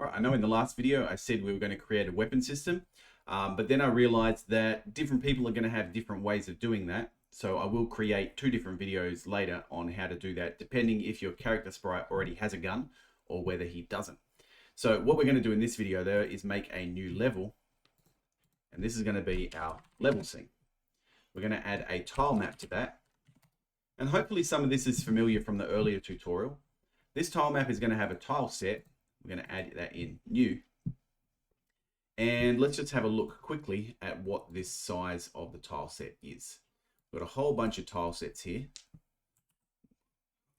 All right, I know in the last video I said we were going to create a weapon system, but then I realized that different people are going to have different ways of doing that. So I will create 2 different videos later on how to do that, depending if your character sprite already has a gun or whether he doesn't. So what we're going to do in this video though is make a new level, and this is going to be our level scene. We're going to add a tile map to that, and hopefully some of this is familiar from the earlier tutorial. This tile map is going to have a tile set. We're going to add that in new. And let's just have a look quickly at what this size of the tile set is. We've got a whole bunch of tile sets here.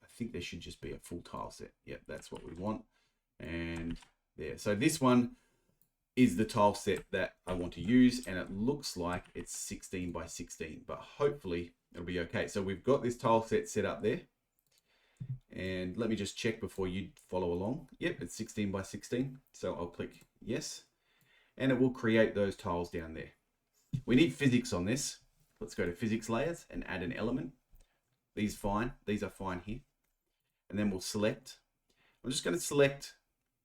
I think there should just be a full tile set. Yep, that's what we want. And there. So this one is the tile set that I want to use, and it looks like it's 16 by 16, but hopefully it'll be okay. So we've got this tile set up there. And let me just check before you follow along. Yep, it's 16 by 16. So I'll click yes, and it will create those tiles down there. We need physics on this. Let's go to physics layers and add an element. These are fine here. And then we'll select. I'm just going to select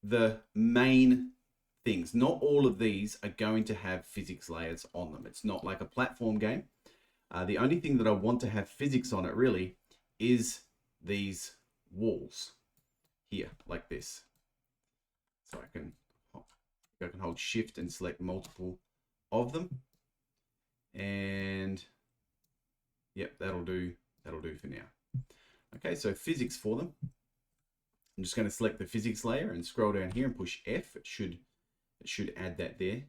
the main things. Not all of these are going to have physics layers on them. It's not like a platform game. The only thing that I want to have physics on it really is these walls here, like this. So I can hold shift and select multiple of them, and yep, that'll do for now. Okay, so physics for them. I'm just going to select the physics layer and scroll down here and push F. It should add that there.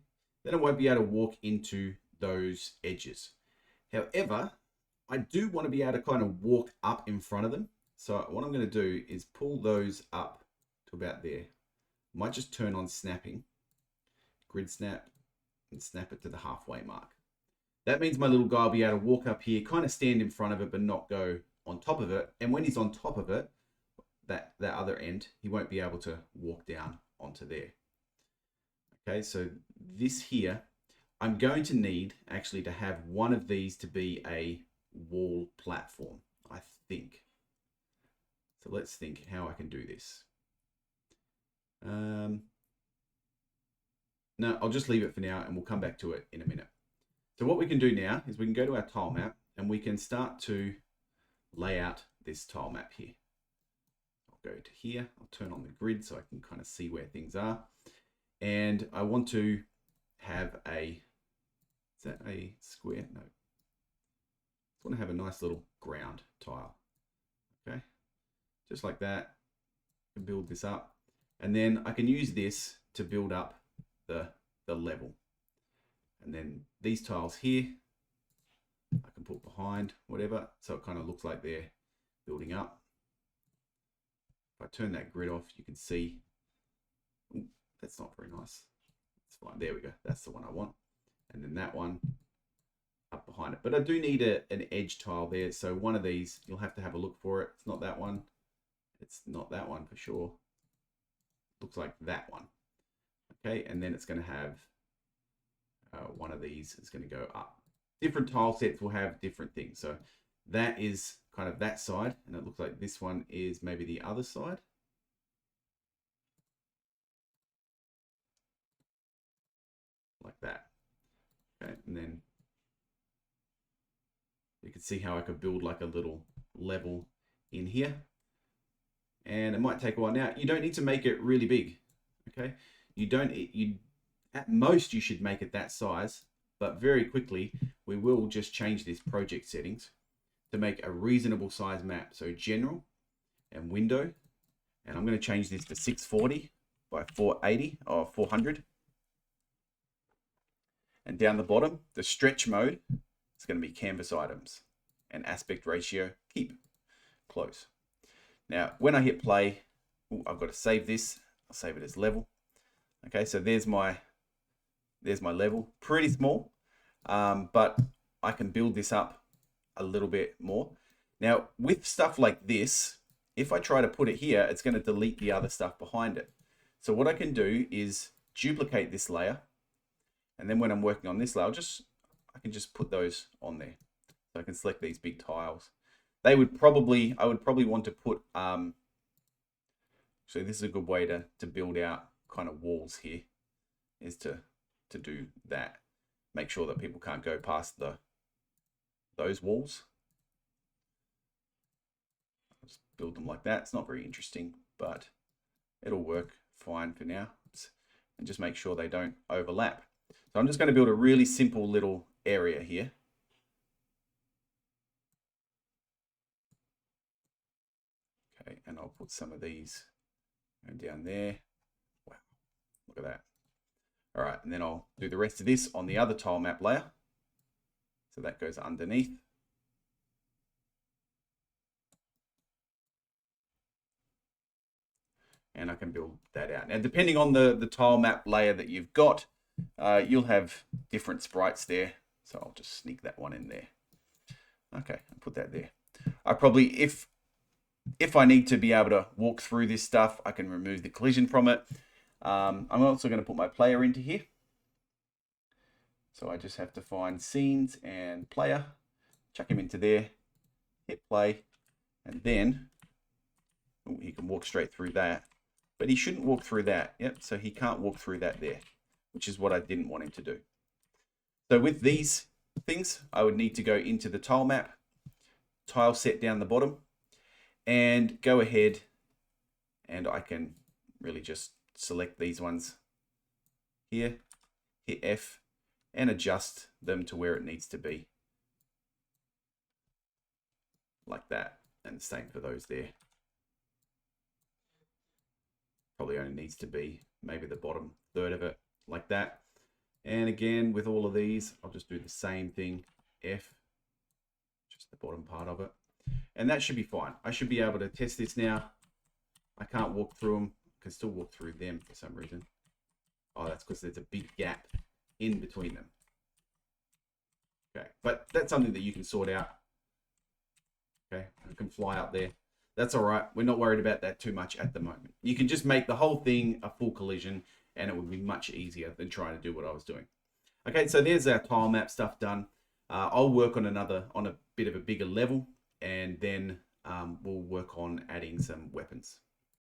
Then I won't be able to walk into those edges. However, I do want to be able to kind of walk up in front of them. So what I'm going to do is pull those up to about there. Might just turn on snapping, grid snap, and snap it to the halfway mark. That means my little guy will be able to walk up here, kind of stand in front of it, but not go on top of it. And when he's on top of it, that other end, he won't be able to walk down onto there. Okay, so this here, I'm going to need actually to have one of these to be a wall platform, I think. So let's think how I can do this. No, I'll just leave it for now and we'll come back to it in a minute. So what we can do now is we can go to our tile map and we can start to lay out this tile map here. I'll go to here, I'll turn on the grid so I can kind of see where things are. And I want to have a, is that a square? No. I want to have a nice little ground tile. Okay. Just like that, I can build this up, and then I can use this to build up the level. And then these tiles here, I can put behind whatever, so it kind of looks like they're building up. If I turn that grid off, you can see, ooh, that's not very nice. It's fine, there we go, that's the one I want. And then that one up behind it. But I do need an edge tile there, so one of these, you'll have to have a look for it. It's not that one. It's not that one for sure. Looks like that one. Okay, and then it's going to have one of these is going to go up. Different tile sets will have different things. So that is kind of that side, and it looks like this one is maybe the other side. Like that. Okay, and then you can see how I could build like a little level in here. And it might take a while. Now, you don't need to make it really big, okay? At most, you should make it that size, but very quickly, we will just change this project settings to make a reasonable size map. So general and window, and I'm going to change this to 640 by 480 or 400. And down the bottom, the stretch mode is going to be canvas items, and aspect ratio, keep, close. Now, when I hit play, I've got to save this. I'll save it as level. Okay, so there's my level. Pretty small, but I can build this up a little bit more. Now, with stuff like this, if I try to put it here, it's going to delete the other stuff behind it. So what I can do is duplicate this layer, and then when I'm working on this layer, I can just put those on there. So I can select these big tiles. I would probably want to put, so this is a good way to build out kind of walls here is to do that. Make sure that people can't go past those walls. Just build them like that. It's not very interesting, but it'll work fine for now. And just make sure they don't overlap. So I'm just going to build a really simple little area here. Okay, and I'll put some of these down there. Wow, look at that. All right, and then I'll do the rest of this on the other tile map layer. So that goes underneath. And I can build that out. Now, depending on the tile map layer that you've got, you'll have different sprites there. So I'll just sneak that one in there. Okay, I'll put that there. I probably, if I need to be able to walk through this stuff, I can remove the collision from it. I'm also going to put my player into here. So I just have to find scenes and player, chuck him into there, hit play, and then he can walk straight through that. But he shouldn't walk through that. Yep, so he can't walk through that there, which is what I didn't want him to do. So with these things, I would need to go into the tile map, tile set down the bottom, and go ahead and I can really just select these ones here, hit F, and adjust them to where it needs to be. Like that. And the same for those there. Probably only needs to be maybe the bottom third of it, like that. And again, with all of these, I'll just do the same thing, F, just the bottom part of it. And that should be fine. I should be able to test this now. I can't walk through them. I can still walk through them for some reason. Oh, that's because there's a big gap in between them. Okay, but that's something that you can sort out. Okay, I can fly up there. That's all right. We're not worried about that too much at the moment. You can just make the whole thing a full collision and it would be much easier than trying to do what I was doing. Okay, so there's our tile map stuff done. I'll work on a bit of a bigger level, and then we'll work on adding some weapons.